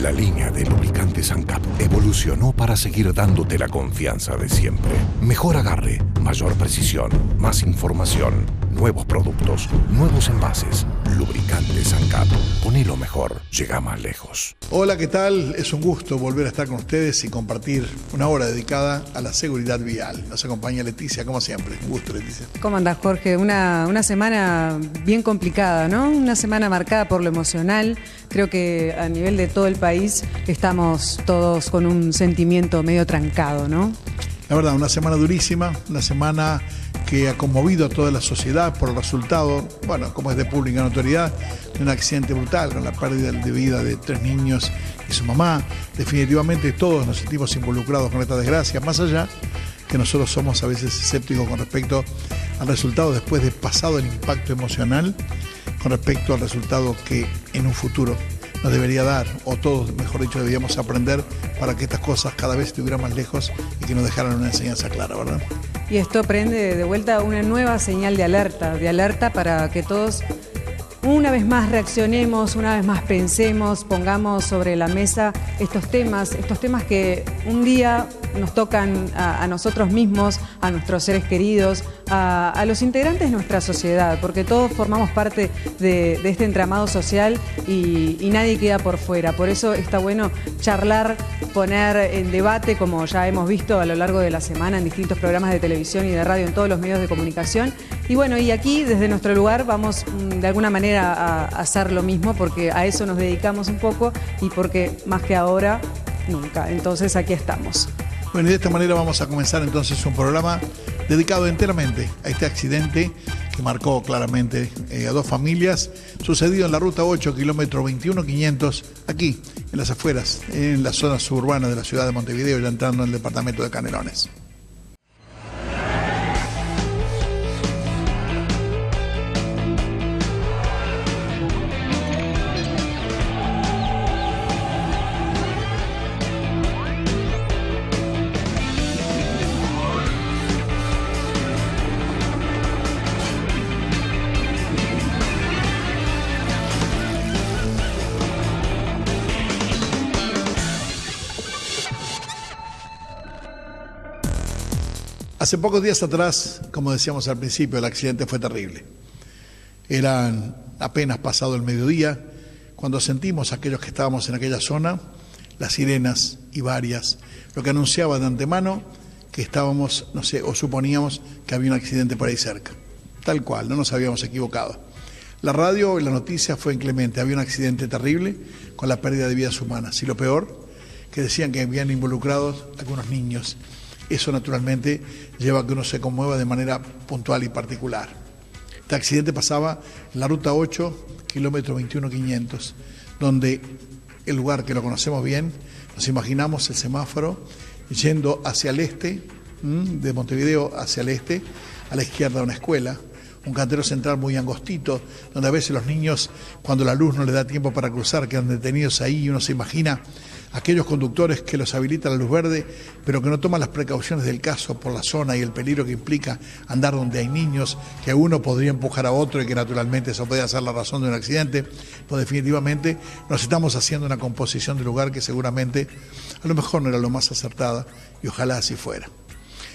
La línea de lubricantes ANCAP evolucionó para seguir dándote la confianza de siempre. Mejor agarre, mayor precisión, más información, nuevos productos, nuevos envases. Lubricantes ANCAP. Ponelo mejor, llega más lejos. Hola, ¿qué tal? Es un gusto volver a estar con ustedes y compartir una hora dedicada a la seguridad vial. Nos acompaña Leticia, como siempre. Un gusto, Leticia. ¿Cómo andás, Jorge? Una semana bien complicada, ¿no? Una semana marcada por lo emocional. Creo que a nivel de todo el país estamos todos con un sentimiento medio trancado, ¿no? La verdad, una semana durísima, una semana que ha conmovido a toda la sociedad por el resultado, bueno, como es de pública notoriedad, de un accidente brutal con la pérdida de vida de 3 niños y su mamá. Definitivamente todos nos sentimos involucrados con esta desgracia, más allá que nosotros somos a veces escépticos con respecto al resultado después de pasado el impacto emocional, con respecto al resultado que en un futuro nos debería dar, o todos, mejor dicho, deberíamos aprender para que estas cosas cada vez estuvieran más lejos y que nos dejaran una enseñanza clara, ¿verdad? Y esto prende de vuelta una nueva señal de alerta para que todos una vez más reaccionemos, una vez más pensemos, pongamos sobre la mesa estos temas que un día nos tocan a nosotros mismos, a nuestros seres queridos, a los integrantes de nuestra sociedad, porque todos formamos parte de este entramado social y nadie queda por fuera. Por eso está bueno charlar, poner en debate, como ya hemos visto a lo largo de la semana en distintos programas de televisión y de radio, en todos los medios de comunicación. Y bueno, y aquí desde nuestro lugar vamos de alguna manera a hacer lo mismo, porque a eso nos dedicamos un poco y porque más que ahora, nunca. Entonces aquí estamos. Bueno, y de esta manera vamos a comenzar entonces un programa dedicado enteramente a este accidente que marcó claramente a 2 familias, sucedido en la ruta 8, kilómetro 21.500, aquí en las afueras, en la zona suburbana de la ciudad de Montevideo, ya entrando en el departamento de Canelones. Hace pocos días atrás, como decíamos al principio, el accidente fue terrible. Eran apenas pasado el mediodía, cuando sentimos, aquellos que estábamos en aquella zona, las sirenas y varias, lo que anunciaba de antemano que estábamos, no sé, o suponíamos que había un accidente por ahí cerca. Tal cual, no nos habíamos equivocado. La radio y la noticia fue inclemente, había un accidente terrible con la pérdida de vidas humanas. Y lo peor, que decían que habían involucrados algunos niños. Eso naturalmente lleva a que uno se conmueva de manera puntual y particular. Este accidente pasaba en la ruta 8, kilómetro 21.500, donde el lugar que lo conocemos bien, nos imaginamos el semáforo yendo hacia el este, de Montevideo hacia el este, a la izquierda de una escuela, un cantero central muy angostito, donde a veces los niños, cuando la luz no les da tiempo para cruzar, quedan detenidos ahí y uno se imagina aquellos conductores que los habilita la luz verde, pero que no toman las precauciones del caso por la zona y el peligro que implica andar donde hay niños, que uno podría empujar a otro y que naturalmente eso podría ser la razón de un accidente. Pues definitivamente nos estamos haciendo una composición del lugar que seguramente a lo mejor no era lo más acertada y ojalá así fuera.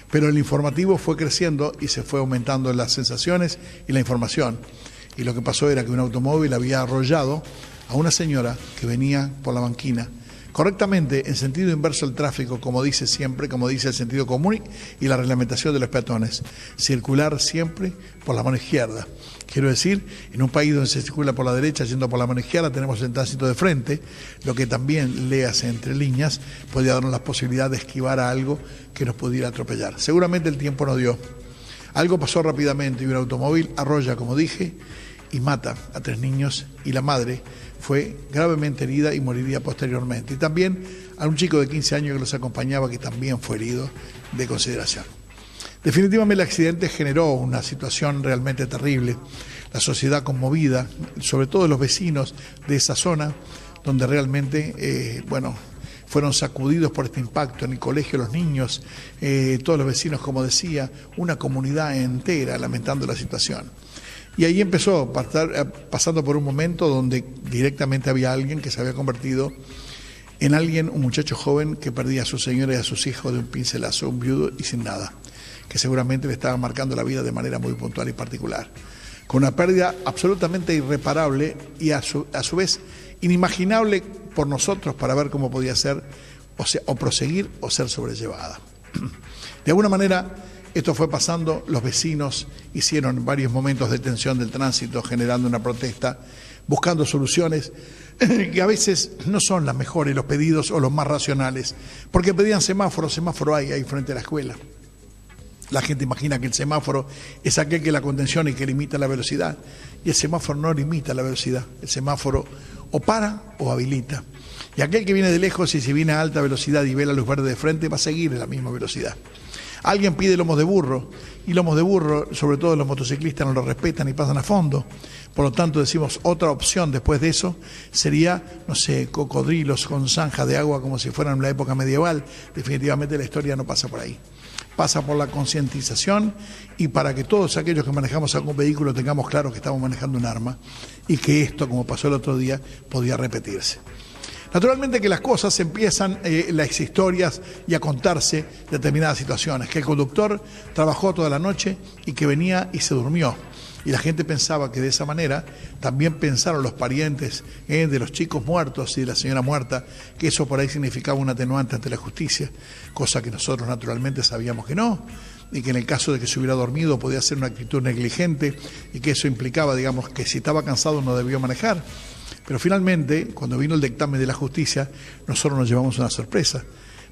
Pero el informativo fue creciendo y se fue aumentando las sensaciones y la información. Y lo que pasó era que un automóvil había arrollado a una señora que venía por la banquina, correctamente en sentido inverso al tráfico, como dice siempre, como dice el sentido común y la reglamentación de los peatones, circular siempre por la mano izquierda. Quiero decir, en un país donde se circula por la derecha yendo por la mano izquierda tenemos el tránsito de frente, lo que también, léase entre líneas, podría darnos la posibilidad de esquivar a algo que nos pudiera atropellar. Seguramente el tiempo nos dio. Algo pasó rápidamente y un automóvil arrolla, como dije, y mata a 3 niños y la madre fue gravemente herida y moriría posteriormente. Y también a un chico de 15 años que los acompañaba, que también fue herido de consideración. Definitivamente el accidente generó una situación realmente terrible. La sociedad conmovida, sobre todo los vecinos de esa zona, donde realmente, fueron sacudidos por este impacto en el colegio, los niños, todos los vecinos, como decía, una comunidad entera lamentando la situación. Y ahí empezó, pasando por un momento donde directamente había alguien que se había convertido en alguien, un muchacho joven que perdía a su señora y a sus hijos de un pincelazo, un viudo y sin nada, que seguramente le estaba marcando la vida de manera muy puntual y particular, con una pérdida absolutamente irreparable y a su vez inimaginable por nosotros para ver cómo podía ser, o proseguir o ser sobrellevada. De alguna manera, esto fue pasando, los vecinos hicieron varios momentos de tensión del tránsito, generando una protesta, buscando soluciones que a veces no son las mejores, los pedidos o los más racionales, porque pedían semáforo hay ahí frente a la escuela. La gente imagina que el semáforo es aquel que la contención y que limita la velocidad, y el semáforo no limita la velocidad, el semáforo o para o habilita. Y aquel que viene de lejos y si viene a alta velocidad y ve la luz verde de frente va a seguir en la misma velocidad. Alguien pide lomos de burro, y lomos de burro, sobre todo los motociclistas, no lo respetan y pasan a fondo. Por lo tanto, decimos, otra opción después de eso sería, no sé, cocodrilos con zanjas de agua como si fueran en la época medieval. Definitivamente la historia no pasa por ahí. Pasa por la concientización y para que todos aquellos que manejamos algún vehículo tengamos claro que estamos manejando un arma y que esto, como pasó el otro día, podía repetirse. Naturalmente que las cosas empiezan, las historias y a contarse determinadas situaciones, que el conductor trabajó toda la noche y que venía y se durmió. Y la gente pensaba que de esa manera, también pensaron los parientes de los chicos muertos y de la señora muerta, que eso por ahí significaba un atenuante ante la justicia, cosa que nosotros naturalmente sabíamos que no, y que en el caso de que se hubiera dormido podía ser una actitud negligente y que eso implicaba, digamos, que si estaba cansado no debió manejar. Pero finalmente, cuando vino el dictamen de la justicia, nosotros nos llevamos una sorpresa,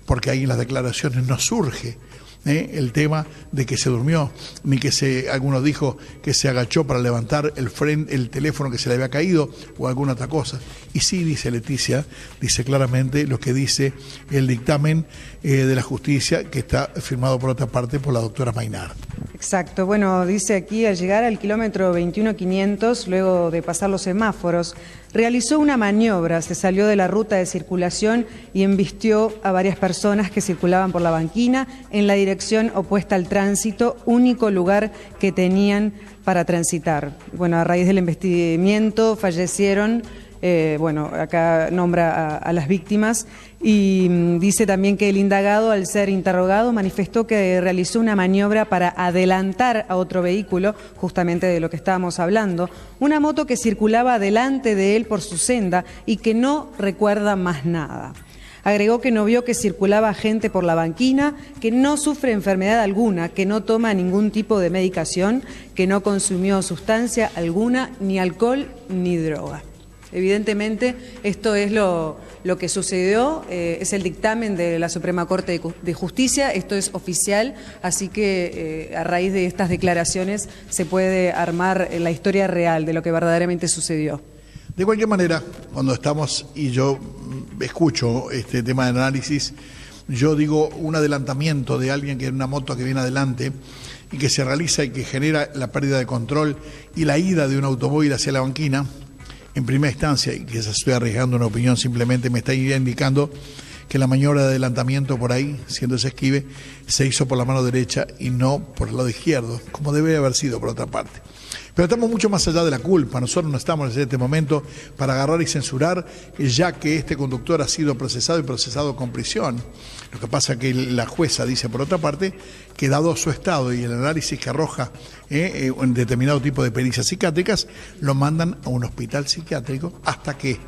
porque ahí en las declaraciones no surge el tema de que se durmió, ni que algunos dijo que se agachó para levantar el teléfono que se le había caído o alguna otra cosa. Y sí, dice Leticia, dice claramente lo que dice el dictamen de la justicia, que está firmado por otra parte por la doctora Maynard. Exacto, bueno, dice aquí, al llegar al kilómetro 21.500, luego de pasar los semáforos, realizó una maniobra, se salió de la ruta de circulación y embistió a varias personas que circulaban por la banquina en la dirección opuesta al tránsito, único lugar que tenían para transitar. Bueno, a raíz del embestimiento fallecieron, acá nombra a las víctimas y dice también que el indagado, al ser interrogado, manifestó que realizó una maniobra para adelantar a otro vehículo, justamente de lo que estábamos hablando, una moto que circulaba delante de él por su senda y que no recuerda más nada. Agregó que no vio que circulaba gente por la banquina, que no sufre enfermedad alguna, que no toma ningún tipo de medicación, que no consumió sustancia alguna, ni alcohol ni droga. Evidentemente, esto es lo que sucedió, es el dictamen de la Suprema Corte de Justicia, esto es oficial, así que a raíz de estas declaraciones se puede armar la historia real de lo que verdaderamente sucedió. De cualquier manera, cuando estamos y yo escucho este tema de análisis, yo digo un adelantamiento de alguien que en una moto que viene adelante y que se realiza y que genera la pérdida de control y la ida de un automóvil hacia la banquina, en primera instancia, y que se estoy arriesgando una opinión, simplemente me está indicando que la maniobra de adelantamiento por ahí, siendo ese esquive, se hizo por la mano derecha y no por el lado izquierdo, como debe haber sido por otra parte. Pero estamos mucho más allá de la culpa, nosotros no estamos en este momento para agarrar y censurar, ya que este conductor ha sido procesado y procesado con prisión. Lo que pasa es que la jueza dice por otra parte que dado su estado y el análisis que arroja un determinado tipo de pericias psiquiátricas, lo mandan a un hospital psiquiátrico hasta que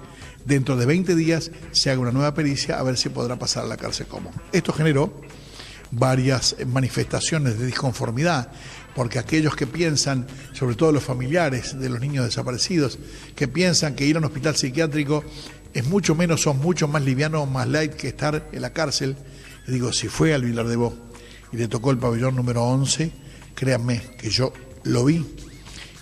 dentro de 20 días se haga una nueva pericia a ver si podrá pasar a la cárcel común. Esto generó varias manifestaciones de disconformidad, porque aquellos que piensan, sobre todo los familiares de los niños desaparecidos, que piensan que ir a un hospital psiquiátrico es mucho menos, son mucho más liviano, más light que estar en la cárcel. Le digo, si fue al Vilar de Bo y le tocó el pabellón número 11, créanme que yo lo vi.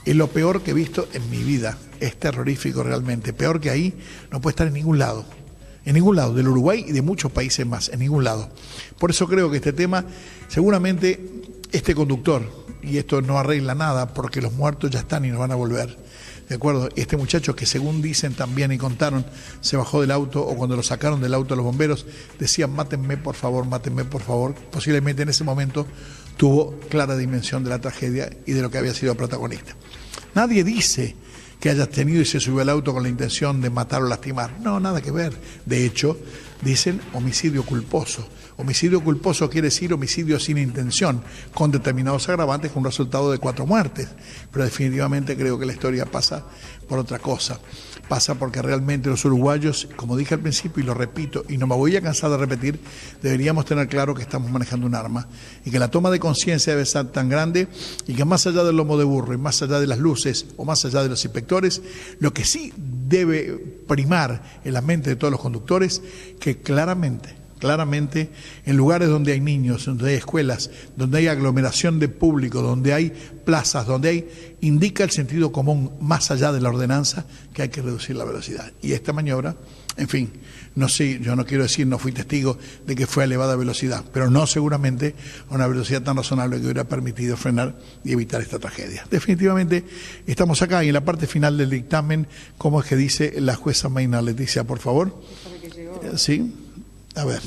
Es lo peor que he visto en mi vida, es terrorífico realmente, peor que ahí no puede estar en ningún lado del Uruguay y de muchos países más, en ningún lado. Por eso creo que este tema, seguramente este conductor, y esto no arregla nada porque los muertos ya están y no van a volver, ¿de acuerdo? Este muchacho que según dicen también y contaron, se bajó del auto o cuando lo sacaron del auto los bomberos, decían mátenme por favor, posiblemente en ese momento tuvo clara dimensión de la tragedia y de lo que había sido protagonista. Nadie dice que hayas tenido y se subió al auto con la intención de matar o lastimar. No, nada que ver. De hecho, dicen homicidio culposo. Homicidio culposo quiere decir homicidio sin intención, con determinados agravantes, con un resultado de 4 muertes. Pero definitivamente creo que la historia pasa por otra cosa. Pasa porque realmente los uruguayos, como dije al principio y lo repito, y no me voy a cansar de repetir, deberíamos tener claro que estamos manejando un arma y que la toma de conciencia debe ser tan grande y que más allá del lomo de burro y más allá de las luces o más allá de los inspectores, lo que sí debe primar en la mente de todos los conductores, que claramente, en lugares donde hay niños, donde hay escuelas, donde hay aglomeración de público, donde hay plazas, indica el sentido común, más allá de la ordenanza, que hay que reducir la velocidad. Y esta maniobra, en fin, no sé, yo no quiero decir, no fui testigo de que fue a elevada velocidad, pero no seguramente a una velocidad tan razonable que hubiera permitido frenar y evitar esta tragedia. Definitivamente estamos acá y en la parte final del dictamen, ¿cómo es que dice la jueza Mayna? Leticia, por favor. Sí. A ver,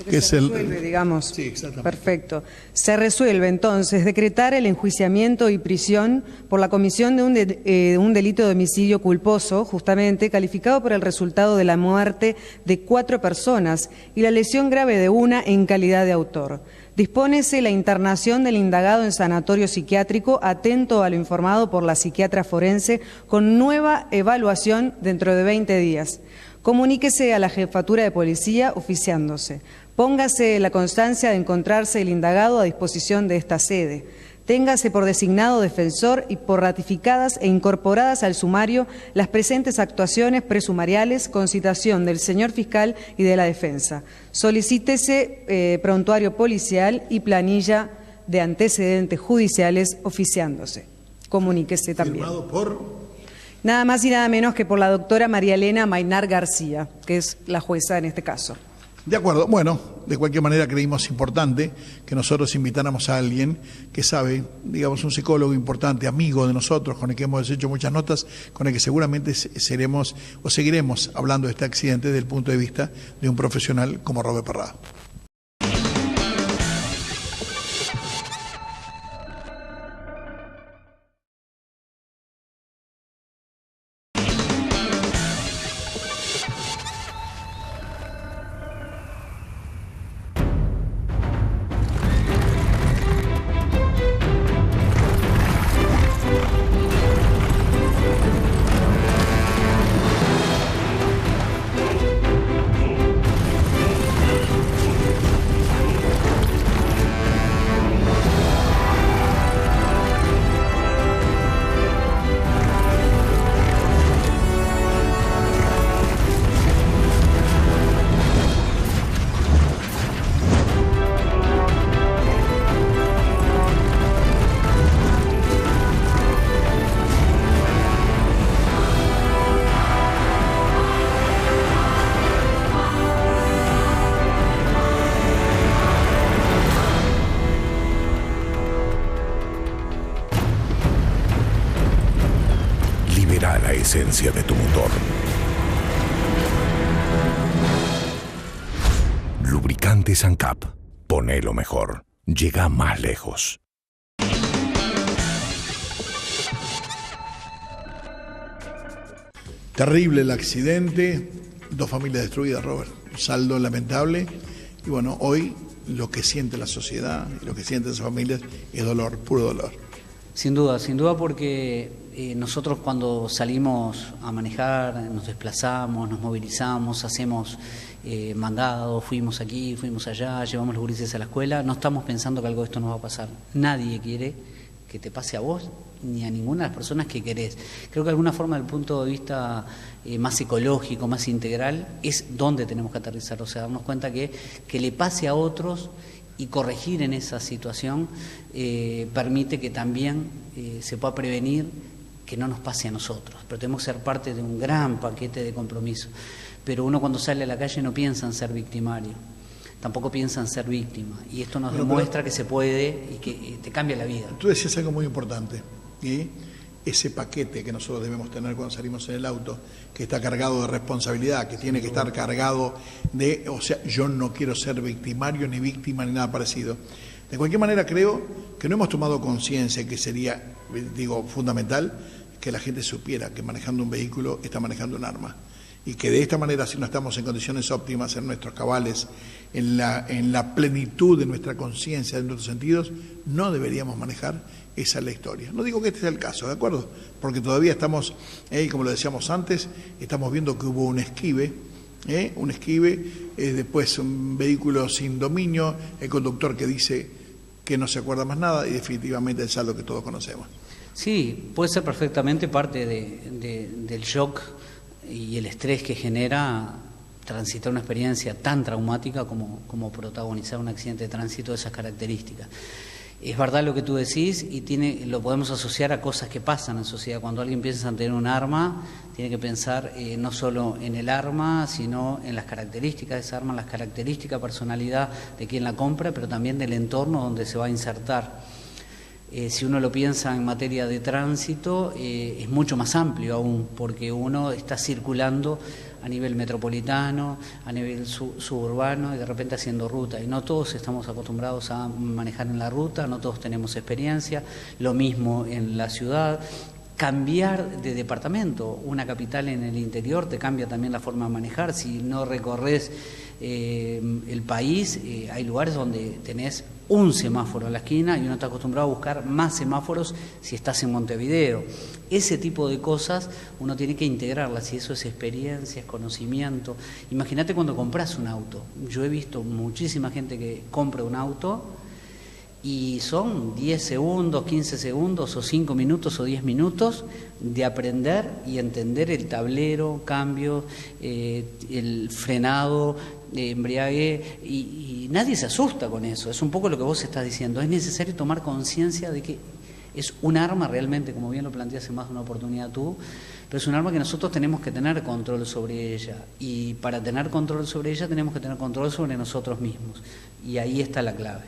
que se resuelve, digamos. Sí, exactamente. Perfecto. Se resuelve entonces decretar el enjuiciamiento y prisión por la comisión de un delito de homicidio culposo, justamente calificado por el resultado de la muerte de 4 personas y la lesión grave de una en calidad de autor. Dispónese la internación del indagado en sanatorio psiquiátrico, atento a lo informado por la psiquiatra forense, con nueva evaluación dentro de 20 días. Comuníquese a la Jefatura de Policía oficiándose. Póngase la constancia de encontrarse el indagado a disposición de esta sede. Téngase por designado defensor y por ratificadas e incorporadas al sumario las presentes actuaciones presumariales con citación del señor fiscal y de la defensa. Solicítese prontuario policial y planilla de antecedentes judiciales oficiándose. Comuníquese también. Firmado por... Nada más y nada menos que por la doctora María Elena Maynar García, que es la jueza en este caso. De acuerdo. Bueno, de cualquier manera creímos importante que nosotros invitáramos a alguien que sabe, digamos, un psicólogo importante, amigo de nosotros, con el que hemos hecho muchas notas, con el que seguramente seremos o seguiremos hablando de este accidente desde el punto de vista de un profesional como Robert Parrá. La esencia de tu motor. Lubricantes ANCAP. Ponelo mejor. Llega más lejos. Terrible el accidente, 2 familias destruidas, Robert. Un saldo lamentable. Y bueno, hoy lo que siente la sociedad, lo que sienten esas familias es dolor, puro dolor. Sin duda porque nosotros cuando salimos a manejar, nos desplazamos, nos movilizamos, hacemos mandados, fuimos aquí, fuimos allá, llevamos los gurises a la escuela, no estamos pensando que algo de esto nos va a pasar. Nadie quiere que te pase a vos ni a ninguna de las personas que querés. Creo que de alguna forma, desde el punto de vista más psicológico, más integral, es donde tenemos que aterrizar, o sea, darnos cuenta que le pase a otros y corregir en esa situación permite que también se pueda prevenir que no nos pase a nosotros, pero tenemos que ser parte de un gran paquete de compromiso. Pero uno cuando sale a la calle no piensa en ser victimario, tampoco piensa en ser víctima, y esto nos demuestra que se puede y que te cambia la vida. Tú decías algo muy importante, y ese paquete que nosotros debemos tener cuando salimos en el auto, que está cargado de responsabilidad, que tiene que estar cargado de, o sea, yo no quiero ser victimario ni víctima ni nada parecido. De cualquier manera creo que no hemos tomado conciencia, que sería, digo, fundamental, que la gente supiera que manejando un vehículo está manejando un arma y que de esta manera, si no estamos en condiciones óptimas, en nuestros cabales, en la plenitud de nuestra conciencia, de nuestros sentidos, no deberíamos manejar. Esa es la historia. No digo que este sea el caso, ¿de acuerdo? Porque todavía estamos, como lo decíamos antes, estamos viendo que hubo un esquive, después un vehículo sin dominio, el conductor que dice que no se acuerda más nada y definitivamente el saldo que todos conocemos. Sí, puede ser perfectamente parte del shock y el estrés que genera transitar una experiencia tan traumática como protagonizar un accidente de tránsito de esas características. Es verdad lo que tú decís y lo podemos asociar a cosas que pasan en sociedad. Cuando alguien piensa en tener un arma, tiene que pensar no solo en el arma, sino en las características de esa arma, las características, personalidad de quien la compra, pero también del entorno donde se va a insertar. Si uno lo piensa en materia de tránsito, es mucho más amplio aún, porque uno está circulando a nivel metropolitano, a nivel suburbano y de repente haciendo ruta. Y no todos estamos acostumbrados a manejar en la ruta, no todos tenemos experiencia, lo mismo en la ciudad. Cambiar de departamento, una capital en el interior te cambia también la forma de manejar. Si no recorres el país, hay lugares donde tenés un semáforo a la esquina y uno está acostumbrado a buscar más semáforos si estás en Montevideo. Ese tipo de cosas uno tiene que integrarlas y eso es experiencia, es conocimiento. Imagínate cuando compras un auto. Yo he visto muchísima gente que compra un auto y son 10 segundos, 15 segundos o 5 minutos o 10 minutos de aprender y entender el tablero, cambio, el frenado, embriague y nadie se asusta con eso. Es un poco lo que vos estás diciendo. Es necesario tomar conciencia de que es un arma realmente, como bien lo planteaste más de una oportunidad tú, pero es un arma que nosotros tenemos que tener control sobre ella y para tener control sobre ella tenemos que tener control sobre nosotros mismos y ahí está la clave.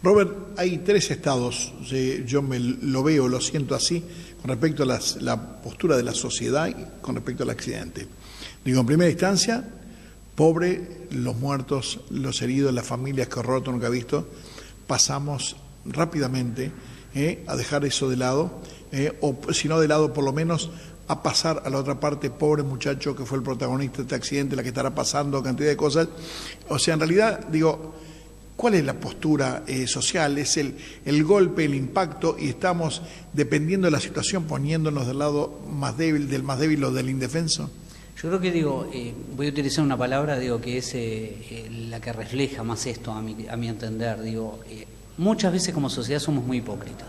Robert, hay 3 estados, yo lo veo, lo siento así, con respecto a la postura de la sociedad y con respecto al accidente. Digo, en primera instancia, pobre, los muertos, los heridos, las familias que horror nunca ha visto, pasamos rápidamente a dejar eso de lado, o si no de lado, por lo menos a pasar a la otra parte, pobre muchacho que fue el protagonista de este accidente, la que estará pasando, cantidad de cosas. O sea, en realidad, digo, ¿cuál es la postura social? ¿Es el golpe, el impacto y estamos, dependiendo de la situación, poniéndonos del lado más débil, del más débil o del indefenso? Yo creo que voy a utilizar una palabra, que es la que refleja más esto a mi entender. Muchas veces como sociedad somos muy hipócritas,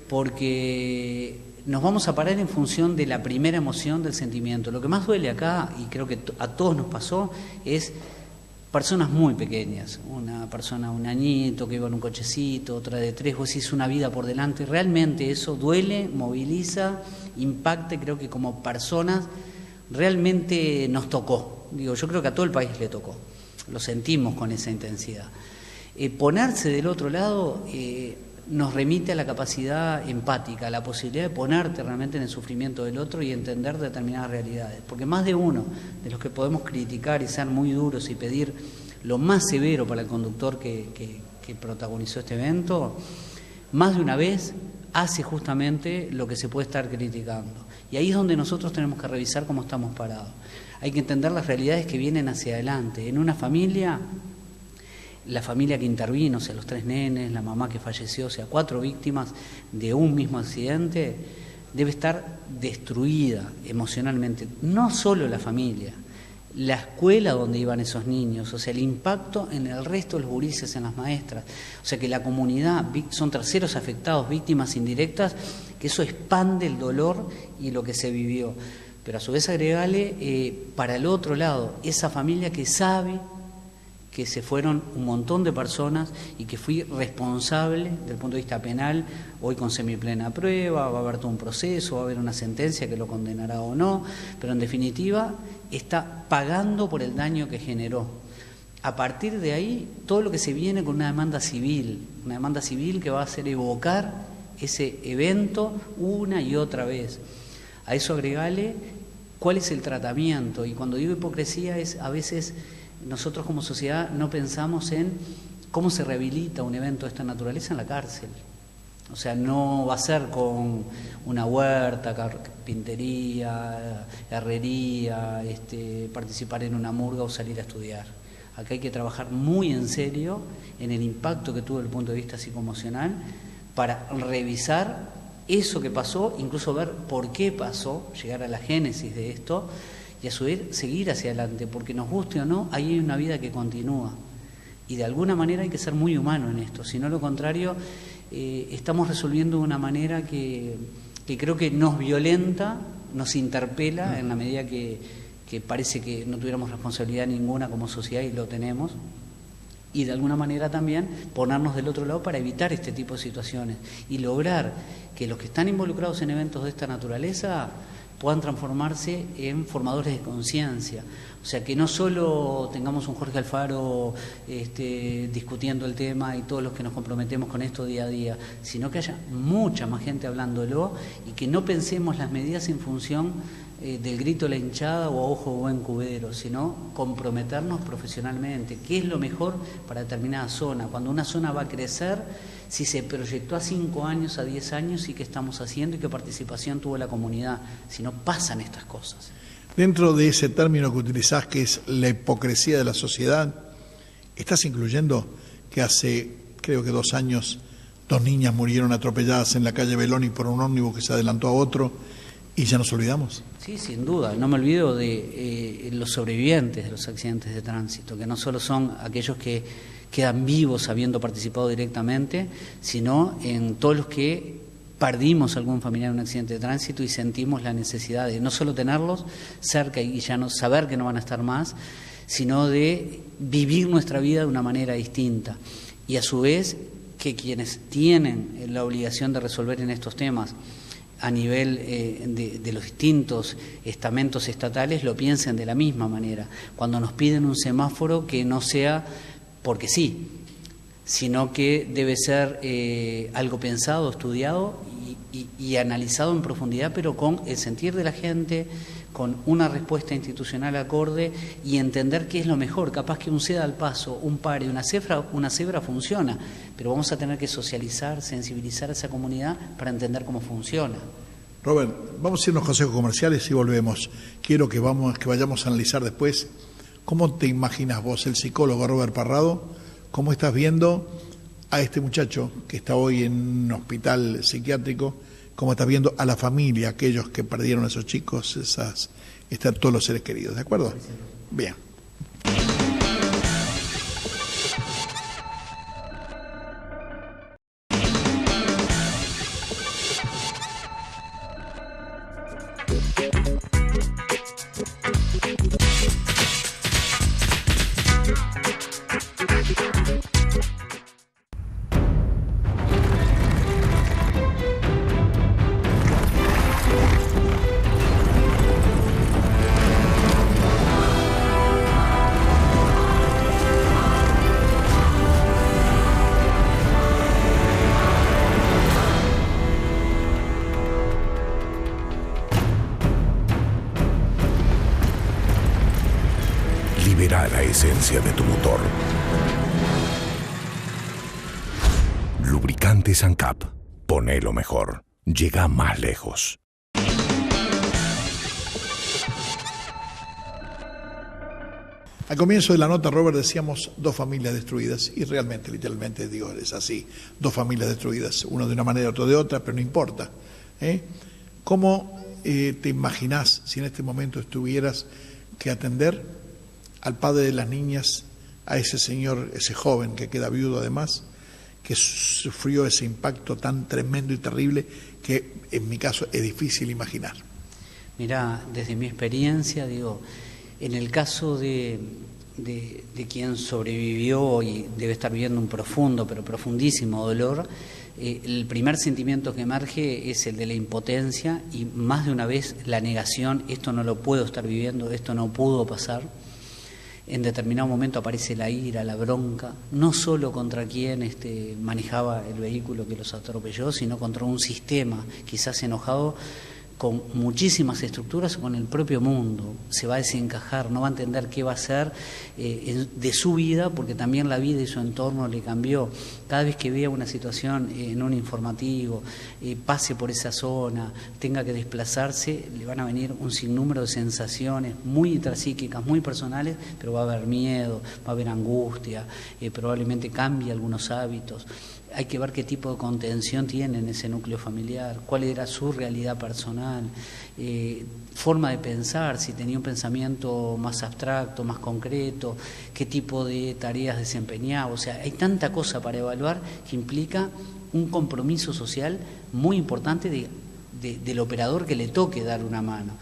porque nos vamos a parar en función de la primera emoción del sentimiento. Lo que más duele acá, y creo que a todos nos pasó, es personas muy pequeñas, una persona, un añito que iba en un cochecito, otra de 3, vos decís una vida por delante, realmente eso duele, moviliza, impacta, y creo que como personas realmente nos tocó. Yo creo que a todo el país le tocó, lo sentimos con esa intensidad. Ponerse del otro lado nos remite a la capacidad empática, a la posibilidad de ponerte realmente en el sufrimiento del otro y entender determinadas realidades. Porque más de uno de los que podemos criticar y ser muy duros y pedir lo más severo para el conductor que protagonizó este evento, más de una vez hace justamente lo que se puede estar criticando. Y ahí es donde nosotros tenemos que revisar cómo estamos parados. Hay que entender las realidades que vienen hacia adelante. En una familia, la familia que intervino, o sea, los 3 nenes, la mamá que falleció, o sea, 4 víctimas de un mismo accidente, debe estar destruida emocionalmente. No solo la familia, la escuela donde iban esos niños, o sea, el impacto en el resto de los gurises, en las maestras. O sea, que la comunidad, son terceros afectados, víctimas indirectas, que eso expande el dolor y lo que se vivió. Pero a su vez agregale para el otro lado, esa familia que sabe que se fueron un montón de personas y que fui responsable desde el punto de vista penal, hoy con semiplena prueba, va a haber todo un proceso, va a haber una sentencia que lo condenará o no, pero en definitiva está pagando por el daño que generó. A partir de ahí, todo lo que se viene con una demanda civil que va a hacer evocar ese evento una y otra vez. A eso agregale cuál es el tratamiento, y cuando digo hipocresía es a veces nosotros como sociedad no pensamos en cómo se rehabilita un evento de esta naturaleza en la cárcel. O sea, no va a ser con una huerta, carpintería, herrería, participar en una murga o salir a estudiar. Acá hay que trabajar muy en serio en el impacto que tuvo desde el punto de vista psicoemocional para revisar eso que pasó, incluso ver por qué pasó, llegar a la génesis de esto y a su vez seguir hacia adelante, porque nos guste o no, ahí hay una vida que continúa. Y de alguna manera hay que ser muy humano en esto, si no lo contrario, estamos resolviendo de una manera que creo que nos violenta, nos interpela en la medida que parece que no tuviéramos responsabilidad ninguna como sociedad y lo tenemos, y de alguna manera también ponernos del otro lado para evitar este tipo de situaciones y lograr que los que están involucrados en eventos de esta naturaleza puedan transformarse en formadores de conciencia. O sea, que no solo tengamos un Jorge Alfaro discutiendo el tema y todos los que nos comprometemos con esto día a día, sino que haya mucha más gente hablándolo y que no pensemos las medidas en función del grito de la hinchada o a ojo buen cubero, sino comprometernos profesionalmente. ¿Qué es lo mejor para determinada zona? Cuando una zona va a crecer, si se proyectó a 5 años, a 10 años, y qué estamos haciendo y qué participación tuvo la comunidad. Si no, pasan estas cosas. Dentro de ese término que utilizás, que es la hipocresía de la sociedad, ¿estás incluyendo que hace, creo que 2 años, 2 niñas murieron atropelladas en la calle Beloni por un ómnibus que se adelantó a otro y ya nos olvidamos? Sí, sin duda. No me olvido de los sobrevivientes de los accidentes de tránsito, que no solo son aquellos que quedan vivos habiendo participado directamente, sino en todos los que perdimos algún familiar en un accidente de tránsito y sentimos la necesidad de no solo tenerlos cerca y ya no saber que no van a estar más, sino de vivir nuestra vida de una manera distinta. Y a su vez que quienes tienen la obligación de resolver en estos temas a nivel de los distintos estamentos estatales lo piensen de la misma manera. Cuando nos piden un semáforo, que no sea porque sí, sino que debe ser algo pensado, estudiado y analizado en profundidad, pero con el sentir de la gente, con una respuesta institucional acorde y entender qué es lo mejor. Capaz que un ceda al paso, un pare, una cebra funciona, pero vamos a tener que socializar, sensibilizar a esa comunidad para entender cómo funciona. Robert, vamos a ir a unos consejos comerciales y volvemos. Quiero que vayamos a analizar después cómo te imaginas vos, el psicólogo Robert Parrado, cómo estás viendo a este muchacho que está hoy en un hospital psiquiátrico, cómo estás viendo a la familia, aquellos que perdieron a esos chicos, están todos los seres queridos, ¿de acuerdo? Bien. Libera la esencia de tu motor. Lubricantes ANCAP. Ponelo mejor. Llega más lejos. Al comienzo de la nota, Robert, decíamos 2 familias destruidas, y realmente, literalmente, digo, es así, 2 familias destruidas, uno de una manera, otro de otra, pero no importa. ¿Cómo te imaginás si en este momento tuvieras que atender al padre de las niñas, a ese señor, ese joven que queda viudo además, que sufrió ese impacto tan tremendo y terrible que en mi caso es difícil imaginar? Mirá, desde mi experiencia, digo, en el caso de quien sobrevivió y debe estar viviendo un profundo, pero profundísimo dolor, el primer sentimiento que emerge es el de la impotencia y más de una vez la negación: esto no lo puedo estar viviendo, esto no pudo pasar. En determinado momento aparece la ira, la bronca, no solo contra quien manejaba el vehículo que los atropelló, sino contra un sistema, quizás enojado con muchísimas estructuras o con el propio mundo. Se va a desencajar, no va a entender qué va a hacer de su vida, porque también la vida y su entorno le cambió. Cada vez que vea una situación en un informativo, pase por esa zona, tenga que desplazarse, le van a venir un sinnúmero de sensaciones muy intrapsíquicas, muy personales, pero va a haber miedo, va a haber angustia, probablemente cambie algunos hábitos. Hay que ver qué tipo de contención tiene en ese núcleo familiar, cuál era su realidad personal, forma de pensar, si tenía un pensamiento más abstracto, más concreto, qué tipo de tareas desempeñaba. O sea, hay tanta cosa para evaluar que implica un compromiso social muy importante del operador que le toque dar una mano.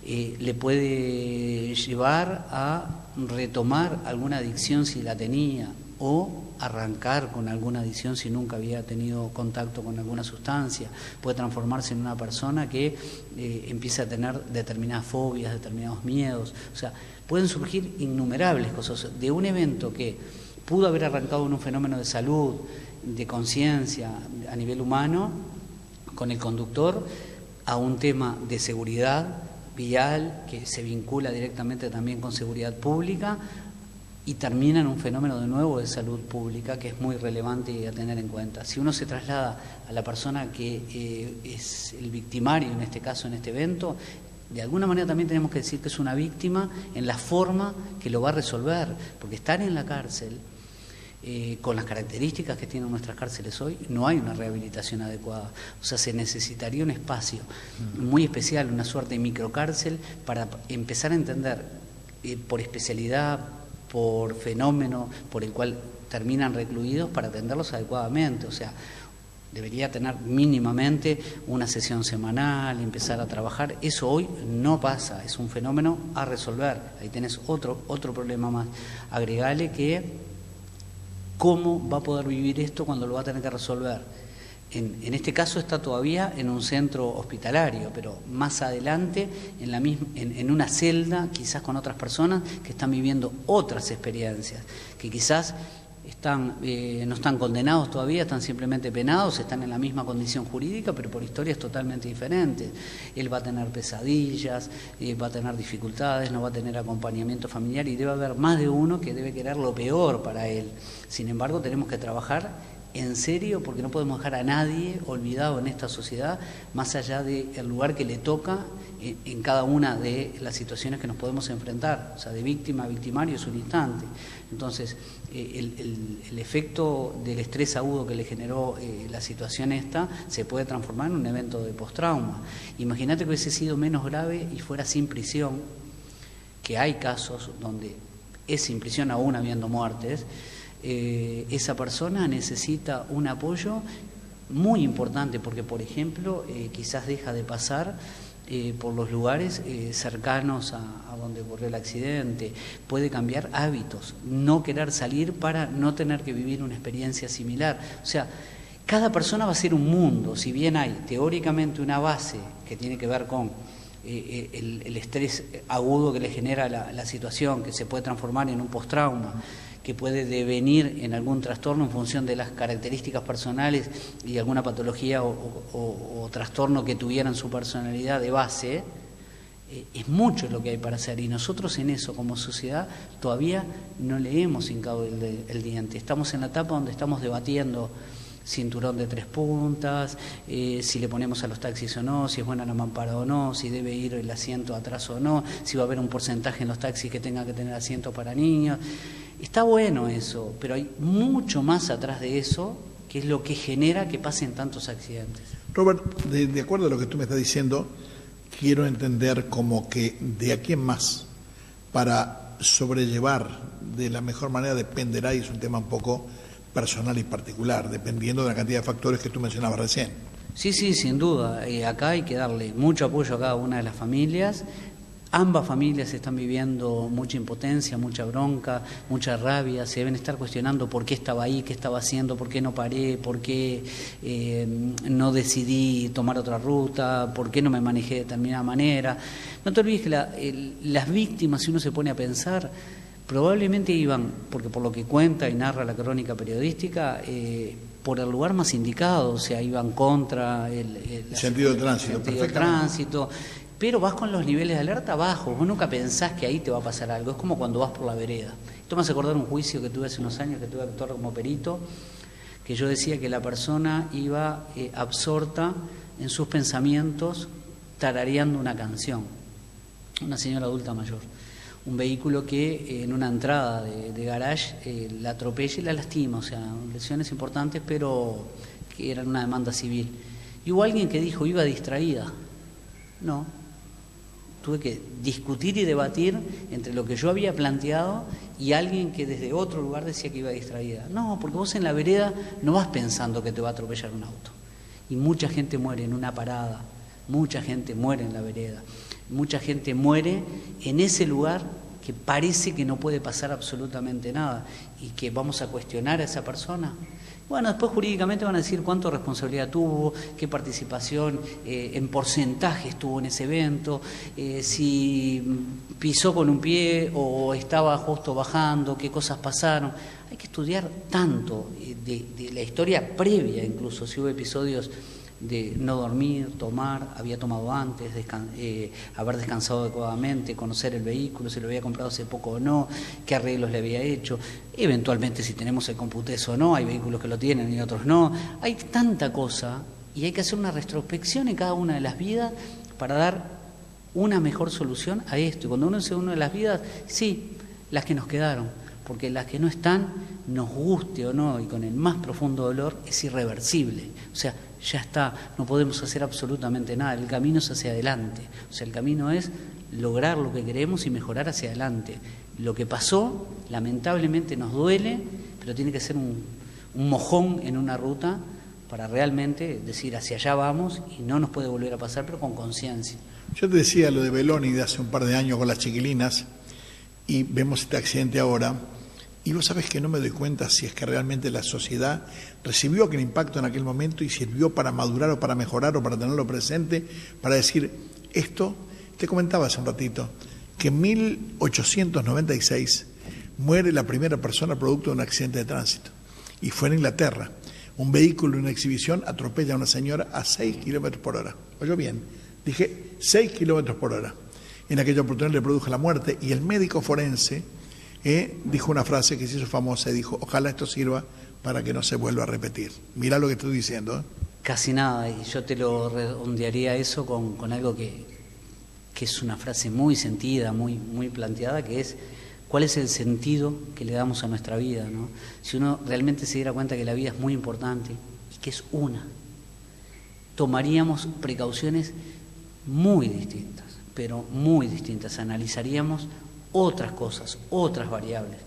Le puede llevar a retomar alguna adicción si la tenía, o arrancar con alguna adicción si nunca había tenido contacto con alguna sustancia. Puede transformarse en una persona que empieza a tener determinadas fobias, determinados miedos. O sea, pueden surgir innumerables cosas de un evento que pudo haber arrancado en un fenómeno de salud, de conciencia a nivel humano con el conductor, a un tema de seguridad vial que se vincula directamente también con seguridad pública, y termina en un fenómeno de nuevo de salud pública que es muy relevante a tener en cuenta. Si uno se traslada a la persona que es el victimario, en este caso, en este evento, de alguna manera también tenemos que decir que es una víctima en la forma que lo va a resolver, porque estar en la cárcel, con las características que tienen nuestras cárceles hoy, no hay una rehabilitación adecuada. O sea, se necesitaría un espacio muy especial, una suerte de microcárcel, para empezar a entender por especialidad, por fenómeno por el cual terminan recluidos, para atenderlos adecuadamente. O sea, debería tener mínimamente una sesión semanal, empezar a trabajar. Eso hoy no pasa, es un fenómeno a resolver. Ahí tenés otro problema más. Agregale que cómo va a poder vivir esto cuando lo va a tener que resolver. En este caso está todavía en un centro hospitalario, pero más adelante en una celda, quizás con otras personas que están viviendo otras experiencias, que quizás no están condenados todavía, están simplemente penados, están en la misma condición jurídica, pero por historias totalmente diferentes. Él va a tener pesadillas, va a tener dificultades, no va a tener acompañamiento familiar, y debe haber más de uno que debe querer lo peor para él. Sin embargo, tenemos que trabajar en serio, porque no podemos dejar a nadie olvidado en esta sociedad, más allá del lugar que le toca en cada una de las situaciones que nos podemos enfrentar. O sea, de víctima a victimario es un instante. Entonces, el efecto del estrés agudo que le generó la situación esta se puede transformar en un evento de postrauma. Imagínate que hubiese sido menos grave y fuera sin prisión, que hay casos donde es sin prisión aún habiendo muertes. Esa persona necesita un apoyo muy importante, porque, por ejemplo, quizás deja de pasar por los lugares cercanos a donde ocurrió el accidente, puede cambiar hábitos, no querer salir para no tener que vivir una experiencia similar. O sea, cada persona va a ser un mundo. Si bien hay teóricamente una base que tiene que ver con el estrés agudo que le genera la situación, que se puede transformar en un postrauma, que puede devenir en algún trastorno en función de las características personales y alguna patología o trastorno que tuviera en su personalidad de base, es mucho lo que hay para hacer, y nosotros en eso como sociedad todavía no le hemos hincado el diente. Estamos en la etapa donde estamos debatiendo cinturón de 3 puntas, si le ponemos a los taxis o no, si es buena la mampara o no, si debe ir el asiento atrás o no, si va a haber un porcentaje en los taxis que tenga que tener asientos para niños. Está bueno eso, pero hay mucho más atrás de eso, que es lo que genera que pasen tantos accidentes. Robert, de acuerdo a lo que tú me estás diciendo, quiero entender como que de aquí en más, para sobrellevar de la mejor manera, dependerá, y es un tema un poco personal y particular, dependiendo de la cantidad de factores que tú mencionabas recién. Sí, sin duda. Acá hay que darle mucho apoyo a cada una de las familias. Ambas familias están viviendo mucha impotencia, mucha bronca, mucha rabia, se deben estar cuestionando por qué estaba ahí, qué estaba haciendo, por qué no paré, por qué no decidí tomar otra ruta, por qué no me manejé de determinada manera. No te olvides que las víctimas, si uno se pone a pensar, probablemente iban, porque por lo que cuenta y narra la crónica periodística, por el lugar más indicado, o sea, iban contra el sentido de tránsito, tránsito, pero vas con los niveles de alerta bajos, vos nunca pensás que ahí te va a pasar algo, es como cuando vas por la vereda. Esto me hace acordar un juicio que tuve hace unos años, que tuve que actuar como perito, que yo decía que la persona iba absorta en sus pensamientos, tarareando una canción, una señora adulta mayor. Un vehículo que en una entrada de garage la atropella y la lastima, o sea, lesiones importantes, pero que eran una demanda civil. Y hubo alguien que dijo, iba distraída. No, tuve que discutir y debatir entre lo que yo había planteado y alguien que desde otro lugar decía que iba distraída. No, porque vos en la vereda no vas pensando que te va a atropellar un auto. Y mucha gente muere en una parada, mucha gente muere en la vereda. Mucha gente muere en ese lugar que parece que no puede pasar absolutamente nada y que vamos a cuestionar a esa persona. Bueno, después jurídicamente van a decir cuánto responsabilidad tuvo, qué participación en porcentajes tuvo en ese evento, si pisó con un pie o estaba justo bajando, qué cosas pasaron. Hay que estudiar tanto de la historia previa, incluso si hubo episodios de no dormir, tomar, había tomado antes, haber descansado adecuadamente, conocer el vehículo, si lo había comprado hace poco o no, qué arreglos le había hecho, eventualmente si tenemos el Computez o no, hay vehículos que lo tienen y otros no, hay tanta cosa y hay que hacer una retrospección en cada una de las vidas para dar una mejor solución a esto. Y cuando uno dice una de las vidas, sí, las que nos quedaron, porque las que no están, nos guste o no, y con el más profundo dolor, es irreversible. O sea, ya está, no podemos hacer absolutamente nada, el camino es hacia adelante. O sea, el camino es lograr lo que queremos y mejorar hacia adelante. Lo que pasó, lamentablemente nos duele, pero tiene que ser un mojón en una ruta para realmente decir hacia allá vamos y no nos puede volver a pasar, pero con conciencia. Yo te decía lo de Beloni de hace un par de años con las chiquilinas y vemos este accidente ahora. Y vos sabés que no me doy cuenta si es que realmente la sociedad recibió aquel impacto en aquel momento y sirvió para madurar o para mejorar o para tenerlo presente, para decir esto. Te comentaba hace un ratito que en 1896 muere la primera persona producto de un accidente de tránsito y fue en Inglaterra. Un vehículo en una exhibición atropella a una señora a 6 kilómetros por hora. Oyó bien, dije 6 kilómetros por hora. En aquella oportunidad le produjo la muerte y el médico forense dijo una frase que se hizo famosa y dijo, ojalá esto sirva para que no se vuelva a repetir. Mirá lo que estoy diciendo. Casi nada, y yo te lo redondearía eso con algo que es una frase muy sentida, muy planteada, que es cuál es el sentido que le damos a nuestra vida, ¿no? Si uno realmente se diera cuenta que la vida es muy importante y que es una, tomaríamos precauciones muy distintas, pero muy distintas, analizaríamos otras cosas, otras variables.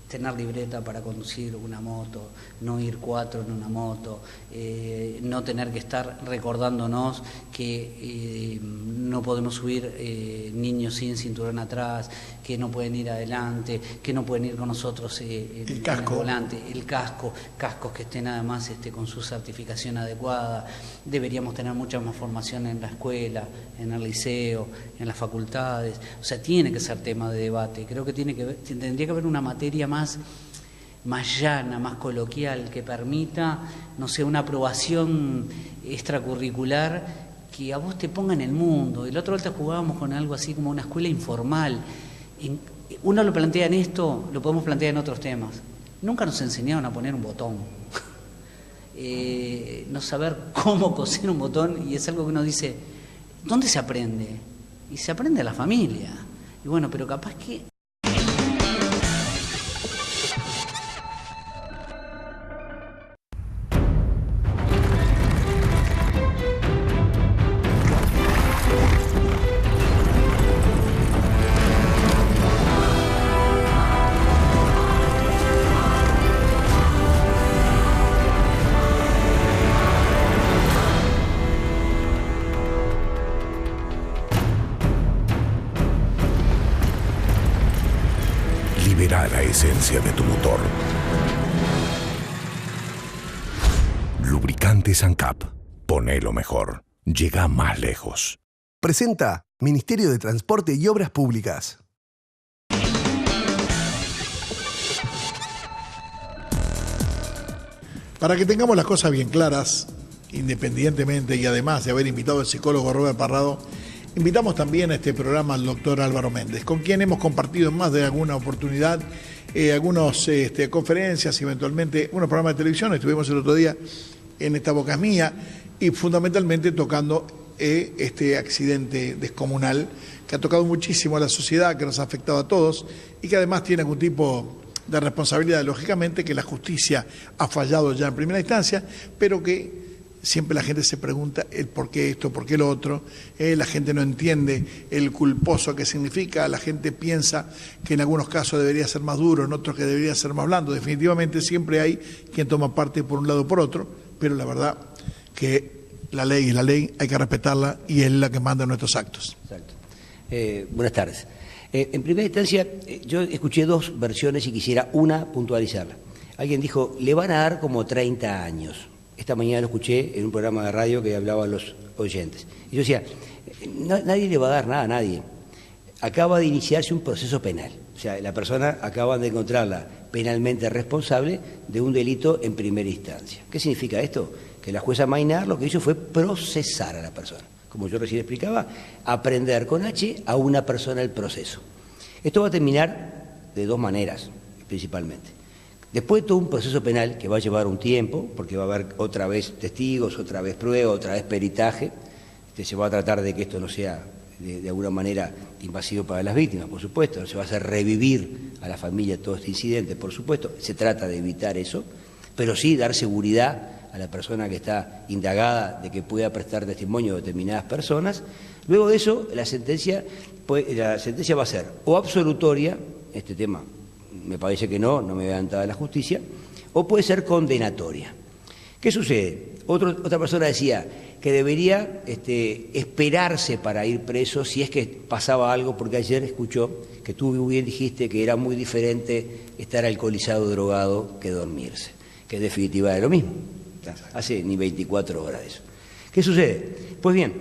Tener libreta para conducir una moto, no ir 4 en una moto, no tener que estar recordándonos que no podemos subir niños sin cinturón atrás, que no pueden ir adelante, que no pueden ir con nosotros el casco. En el volante, el cascos que estén además con su certificación adecuada. Deberíamos tener mucha más formación en la escuela, en el liceo, en las facultades. O sea, tiene que ser tema de debate. Creo que tendría que haber una materia más llana, más coloquial, que permita, no sé, una aprobación extracurricular que a vos te ponga en el mundo. El otro día jugábamos con algo así como una escuela informal. Uno lo plantea en esto, lo podemos plantear en otros temas. Nunca nos enseñaron a poner un botón. No saber cómo coser un botón, y es algo que uno dice, ¿dónde se aprende? Y se aprende en la familia. Y bueno, pero capaz que... Libera la esencia de tu motor. Lubricantes ANCAP. Ponelo mejor. Llega más lejos. Presenta Ministerio de Transporte y Obras Públicas. Para que tengamos las cosas bien claras, independientemente y además de haber invitado al psicólogo Robert Parrado, invitamos también a este programa al doctor Álvaro Méndez, con quien hemos compartido en más de alguna oportunidad algunas conferencias, eventualmente unos programas de televisión. Estuvimos el otro día en Esta Boca es Mía y fundamentalmente tocando este accidente descomunal que ha tocado muchísimo a la sociedad, que nos ha afectado a todos y que además tiene algún tipo de responsabilidad, lógicamente, que la justicia ha fallado ya en primera instancia, pero que siempre la gente se pregunta el por qué esto, por qué lo otro, la gente no entiende el culposo que significa, la gente piensa que en algunos casos debería ser más duro, en otros que debería ser más blando. Definitivamente siempre hay quien toma parte por un lado o por otro, pero la verdad que la ley es la ley, hay que respetarla y es la que manda nuestros actos. Exacto. Buenas tardes. En primera instancia, yo escuché dos versiones y quisiera una puntualizarla. Alguien dijo, le van a dar como 30 años. Esta mañana lo escuché en un programa de radio que hablaban los oyentes. Y yo decía, nadie le va a dar nada a nadie. Acaba de iniciarse un proceso penal. O sea, la persona acaban de encontrarla penalmente responsable de un delito en primera instancia. ¿Qué significa esto? Que la jueza Maynard lo que hizo fue procesar a la persona. Como yo recién explicaba, aprender con H a una persona el proceso. Esto va a terminar de dos maneras, principalmente. Después de todo un proceso penal que va a llevar un tiempo, porque va a haber otra vez testigos, otra vez prueba, otra vez peritaje, se va a tratar de que esto no sea de alguna manera invasivo para las víctimas, por supuesto, no se va a hacer revivir a la familia todo este incidente, por supuesto, se trata de evitar eso, pero sí dar seguridad a la persona que está indagada de que pueda prestar testimonio de determinadas personas. Luego de eso, la sentencia va a ser o absolutoria, este tema me parece que no me va a adelantar la justicia, o puede ser condenatoria. ¿Qué sucede? Otra persona decía que debería esperarse para ir preso si es que pasaba algo, porque ayer escuchó que tú muy bien dijiste que era muy diferente estar alcoholizado o drogado que dormirse, que en definitiva es lo mismo. Hace ni 24 horas de eso. ¿Qué sucede? Pues bien,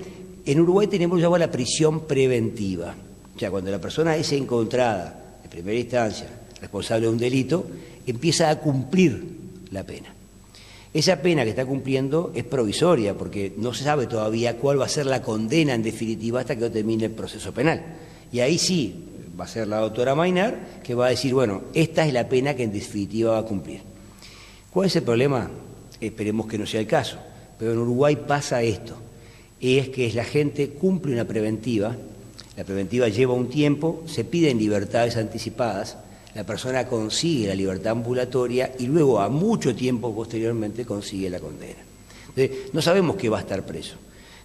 en Uruguay tenemos lo que se llama la prisión preventiva. O sea, cuando la persona es encontrada en primera instancia responsable de un delito, empieza a cumplir la pena. Esa pena que está cumpliendo es provisoria, porque no se sabe todavía cuál va a ser la condena en definitiva hasta que no termine el proceso penal. Y ahí sí va a ser la doctora Maynard que va a decir, bueno, esta es la pena que en definitiva va a cumplir. ¿Cuál es el problema? Esperemos que no sea el caso, pero en Uruguay pasa esto, es que la gente cumple una preventiva, la preventiva lleva un tiempo, se piden libertades anticipadas, la persona consigue la libertad ambulatoria y luego a mucho tiempo posteriormente consigue la condena. Entonces, no sabemos qué va a estar preso.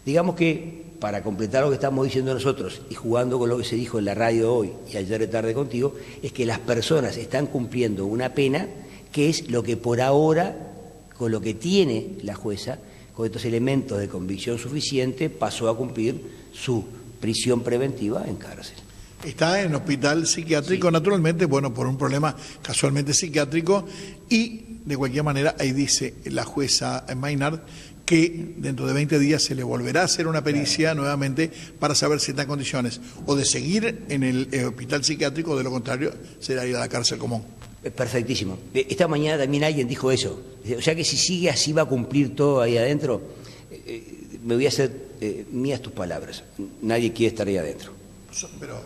Digamos que, para completar lo que estamos diciendo nosotros y jugando con lo que se dijo en la radio hoy y ayer de tarde contigo, es que las personas están cumpliendo una pena que es lo que por ahora, con lo que tiene la jueza, con estos elementos de convicción suficiente, pasó a cumplir su prisión preventiva en cárcel. Está en hospital psiquiátrico, sí. Naturalmente, bueno, por un problema casualmente psiquiátrico, y de cualquier manera ahí dice la jueza Maynard que dentro de 20 días se le volverá a hacer una pericia nuevamente para saber si está en condiciones o de seguir en el hospital psiquiátrico o de lo contrario será ir a la cárcel común. Perfectísimo. Esta mañana también alguien dijo eso. O sea que si sigue así va a cumplir todo ahí adentro. Me voy a hacer mías tus palabras. Nadie quiere estar ahí adentro. Pero,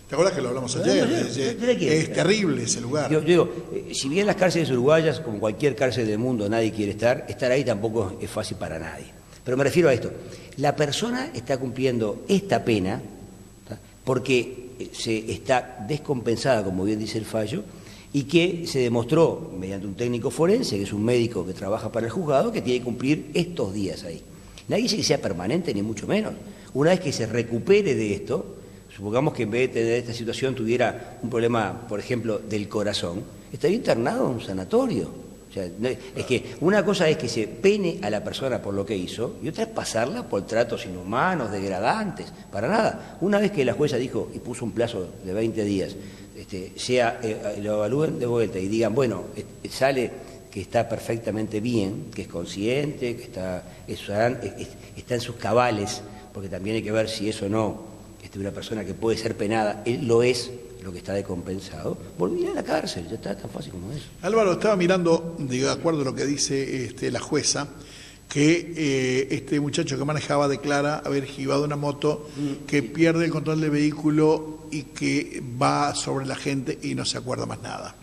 ¿te acuerdas que lo hablamos ayer? Es terrible ese lugar. Yo digo, si bien las cárceles uruguayas, como cualquier cárcel del mundo, nadie quiere estar ahí tampoco es fácil para nadie. Pero me refiero a esto. La persona está cumpliendo esta pena porque se está descompensada, como bien dice el fallo, y que se demostró mediante un técnico forense, que es un médico que trabaja para el juzgado, que tiene que cumplir estos días ahí. Nadie dice que sea permanente, ni mucho menos. Una vez que se recupere de esto, supongamos que en vez de tener esta situación tuviera un problema, por ejemplo, del corazón, estaría internado en un sanatorio. O sea, es que una cosa es que se pene a la persona por lo que hizo y otra es pasarla por tratos inhumanos, degradantes, para nada. Una vez que la jueza dijo y puso un plazo de 20 días, lo evalúen de vuelta y digan, bueno, sale que está perfectamente bien, que es consciente, que está en sus cabales, porque también hay que ver si eso no, una persona que puede ser penada, él lo es lo que está decompensado, volverá a la cárcel, ya está tan fácil como eso. Álvaro, estaba mirando, de acuerdo a lo que dice la jueza, que este muchacho que manejaba declara haber esquivado una moto, que pierde el control del vehículo y que va sobre la gente y no se acuerda más nada.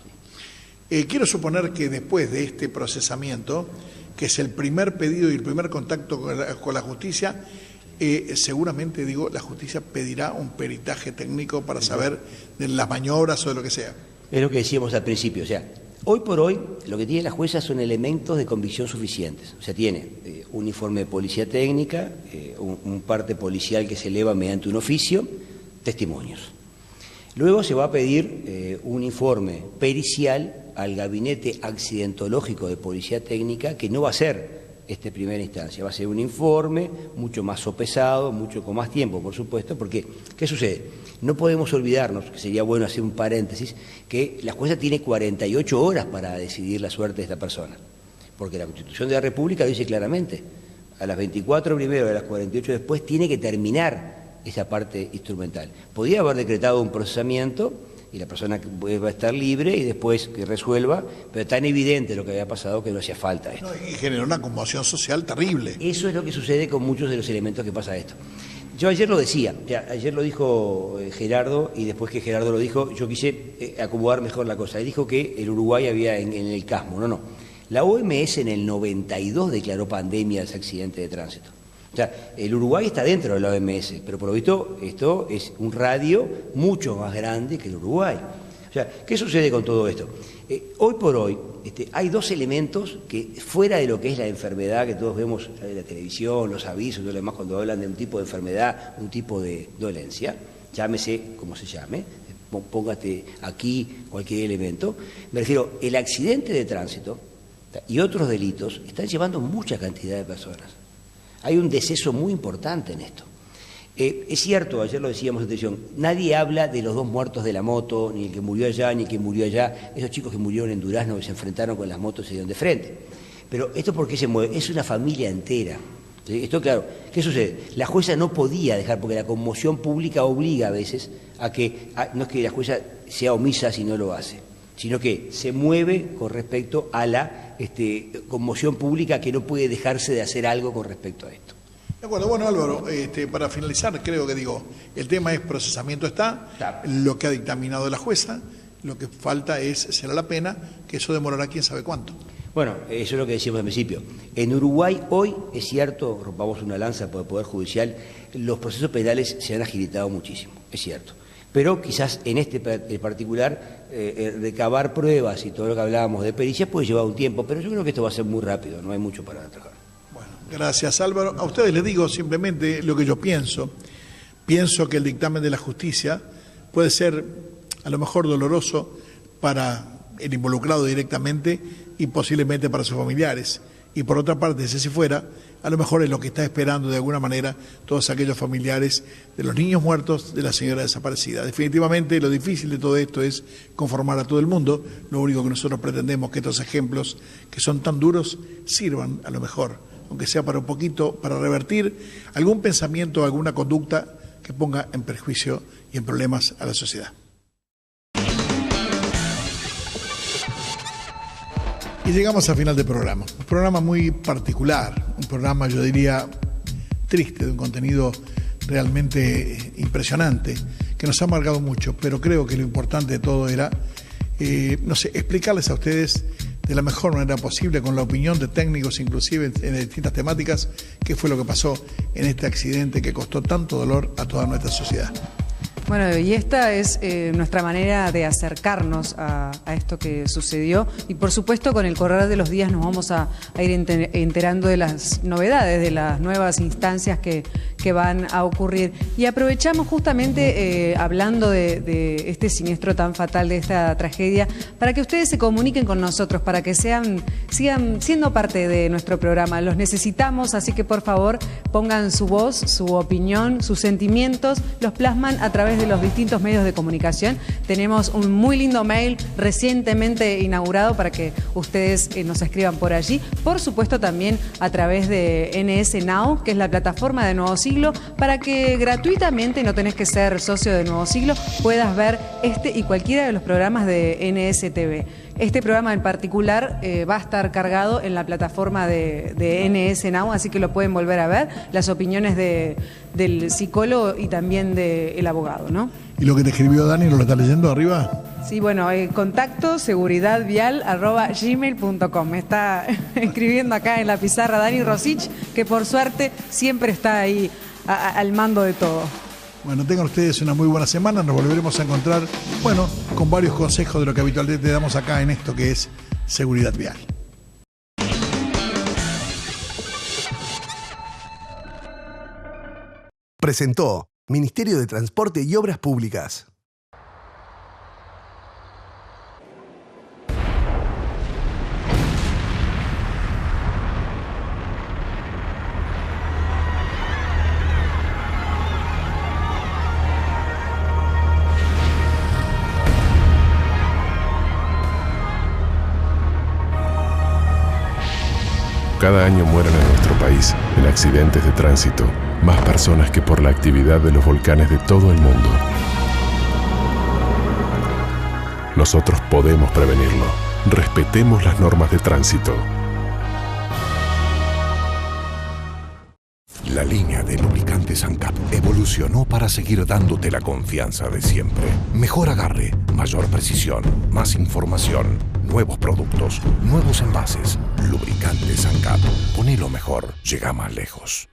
Quiero suponer que después de este procesamiento, que es el primer pedido y el primer contacto con la justicia, seguramente, la justicia pedirá un peritaje técnico para saber de las maniobras o de lo que sea. Es lo que decíamos al principio, o sea, hoy por hoy lo que tiene la jueza son elementos de convicción suficientes, o sea, tiene un informe de policía técnica, un parte policial que se eleva mediante un oficio, testimonios. Luego se va a pedir un informe pericial al gabinete accidentológico de policía técnica, que no va a ser primera instancia, va a ser un informe mucho más sopesado, mucho con más tiempo, por supuesto, porque ¿qué sucede? No podemos olvidarnos, que sería bueno hacer un paréntesis, que la jueza tiene 48 horas para decidir la suerte de esta persona, porque la Constitución de la República dice claramente, a las 24 primero y a las 48 después tiene que terminar esa parte instrumental. Podría haber decretado un procesamiento y la persona va a estar libre y después que resuelva, pero tan evidente lo que había pasado que no hacía falta esto. Y generó una conmoción social terrible. Eso es lo que sucede con muchos de los elementos que pasa esto. Yo ayer lo decía, ayer lo dijo Gerardo, y después que Gerardo lo dijo, yo quise acomodar mejor la cosa. Él dijo que el Uruguay había en el casmo, no. La OMS en el 92 declaró pandemia de ese accidente de tránsito. O sea, el Uruguay está dentro de la OMS, pero por lo visto esto es un radio mucho más grande que el Uruguay. O sea, ¿qué sucede con todo esto? Hoy por hoy hay dos elementos que, fuera de lo que es la enfermedad que todos vemos en la televisión, los avisos y todo lo demás, cuando hablan de un tipo de enfermedad, un tipo de dolencia, llámese como se llame, póngate aquí cualquier elemento, me refiero, el accidente de tránsito y otros delitos están llevando mucha cantidad de personas. Hay un deceso muy importante en esto. Es cierto, ayer lo decíamos en televisión, nadie habla de los dos muertos de la moto, ni el que murió allá, ni el que murió allá, esos chicos que murieron en Durazno, que se enfrentaron con las motos y se dieron de frente. Pero esto, ¿por qué se mueve? Es una familia entera. Esto, claro, ¿qué sucede? La jueza no podía dejar, porque la conmoción pública obliga a veces a que, no es que la jueza sea omisa si no lo hace, sino que se mueve con respecto a la conmoción pública, que no puede dejarse de hacer algo con respecto a esto. De acuerdo, bueno, Álvaro, para finalizar, creo que el tema es procesamiento lo que ha dictaminado la jueza, lo que falta será la pena, que eso demorará quién sabe cuánto. Bueno, eso es lo que decíamos al principio. En Uruguay hoy, es cierto, rompamos una lanza por el Poder Judicial, los procesos penales se han agilitado muchísimo, es cierto. Pero quizás en particular, recabar pruebas y todo lo que hablábamos de pericias puede llevar un tiempo, pero yo creo que esto va a ser muy rápido, no hay mucho para trabajar. Bueno, gracias Álvaro. A ustedes les digo simplemente lo que yo pienso. Pienso que el dictamen de la justicia puede ser a lo mejor doloroso para el involucrado directamente y posiblemente para sus familiares. Y por otra parte, si así fuera, a lo mejor es lo que está esperando de alguna manera todos aquellos familiares de los niños muertos, de la señora desaparecida. Definitivamente lo difícil de todo esto es conformar a todo el mundo. Lo único que nosotros pretendemos es que estos ejemplos que son tan duros sirvan a lo mejor, aunque sea para un poquito, para revertir algún pensamiento, alguna conducta que ponga en perjuicio y en problemas a la sociedad. Y llegamos al final del programa. Un programa muy particular, un programa, yo diría, triste, de un contenido realmente impresionante, que nos ha marcado mucho, pero creo que lo importante de todo era, explicarles a ustedes de la mejor manera posible, con la opinión de técnicos, inclusive en distintas temáticas, qué fue lo que pasó en este accidente que costó tanto dolor a toda nuestra sociedad. Bueno, y esta es nuestra manera de acercarnos a esto que sucedió, y por supuesto con el correr de los días nos vamos a ir enterando de las novedades, de las nuevas instancias que van a ocurrir. Y aprovechamos justamente hablando de este siniestro tan fatal, de esta tragedia, para que ustedes se comuniquen con nosotros, para que sigan siendo parte de nuestro programa. Los necesitamos, así que por favor pongan su voz, su opinión, sus sentimientos, los plasman a través través de los distintos medios de comunicación. Tenemos un muy lindo mail recientemente inaugurado para que ustedes nos escriban por allí. Por supuesto también a través de NS Now, que es la plataforma de Nuevo Siglo, para que gratuitamente, no tenés que ser socio de Nuevo Siglo, puedas ver este y cualquiera de los programas de NS TV. Este programa en particular va a estar cargado en la plataforma de NS Now, así que lo pueden volver a ver, las opiniones del psicólogo y también del abogado, ¿no? ¿Y lo que te escribió Dani lo está leyendo arriba? Sí, bueno, contacto seguridadvial@gmail.com. Me está escribiendo acá en la pizarra Dani Rosich, que por suerte siempre está ahí al mando de todo. Bueno, tengan ustedes una muy buena semana. Nos volveremos a encontrar, bueno, con varios consejos de lo que habitualmente damos acá en esto que es Seguridad Vial. Presentó Ministerio de Transporte y Obras Públicas. Cada año mueren en nuestro país, en accidentes de tránsito, más personas que por la actividad de los volcanes de todo el mundo. Nosotros podemos prevenirlo. Respetemos las normas de tránsito. La línea de lubricantes ANCAP evolucionó para seguir dándote la confianza de siempre. Mejor agarre, mayor precisión, más información, nuevos productos, nuevos envases. Lubricantes ANCAP. Ponelo mejor, llega más lejos.